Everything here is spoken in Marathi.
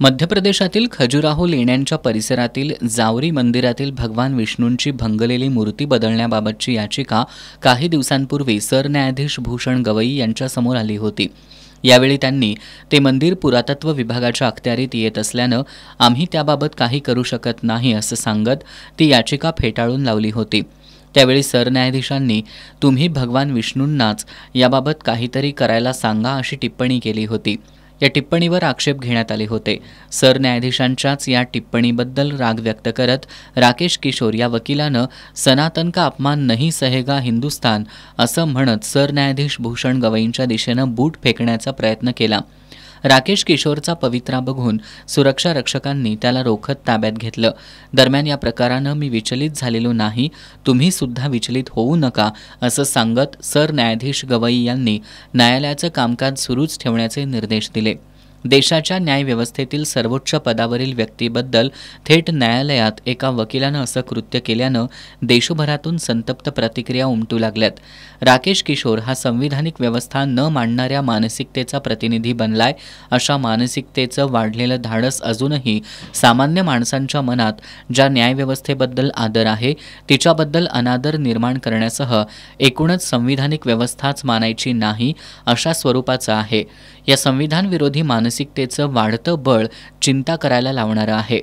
मध्य प्रदेशातील खजुराहो लेण्यांच्या परिसरातील जावरी मंदिरातील भगवान विष्णूंची भंगलेली मूर्ती बदलण्याबाबतची याचिका काही दिवसांपूर्वी सरन्यायाधीश भूषण गवई यांच्यासमोर आली होती। यावेळी त्यांनी ते मंदिर पुरातत्व विभागाच्या अखत्यारीत येत असल्यानं आम्ही त्याबाबत काही करू शकत नाही असं सांगत ती याचिका फेटाळून लावली होती। त्यावेळी सरन्यायाधीशांनी तुम्ही भगवान विष्णूंनाच याबाबत काहीतरी करायला सांगा अशी टिप्पणी केली होती। या टिप्पणीवर आक्षेप घेण्यात आले होते। सरन्यायाधीशांच्याच या टिप्पणीबद्दल राग व्यक्त करत राकेश किशोर या वकिलानं सनातन का अपमान नहीं सहेगा हिंदुस्तान असं म्हणत सरन्यायाधीश भूषण गवईंच्या दिशेनं बूट फेकण्याचा प्रयत्न केला। राकेश किशोरचा पवित्रा बघून सुरक्षा रक्षकांनी त्याला रोखत ताब्यात घेतलं। दरम्यान या प्रकारानं मी विचलित झालेलो नाही, तुम्ही सुद्धा विचलित होऊ नका असं सांगत सरन्यायाधीश गवई यांनी न्यायालयाचं कामकाज सुरूच ठेवण्याचे निर्देश दिले। देशाच्या न्यायव्यवस्थेतील सर्वोच्च पदावरील व्यक्तीबद्दल थेट न्यायालयात एका वकिलानं असं कृत्य केल्यानं देशभरातून संतप्त प्रतिक्रिया उमटू लागल्यात। राकेश किशोर हा संविधानिक व्यवस्था न मानणाऱ्या मानसिकतेचा प्रतिनिधी बनलाय। अशा मानसिकतेचं वाढलेलं धाडस अजूनही सामान्य माणसांच्या मनात ज्या न्यायव्यवस्थेबद्दल आदर आहे तिच्याबद्दल अनादर निर्माण करण्यासह एकूणच संविधानिक व्यवस्थाच मानायची नाही अशा स्वरूपाचं आहे। या संविधान विरोधी मानसिकतेचं वाढतं बळ चिंता करायला लावणारं आहे।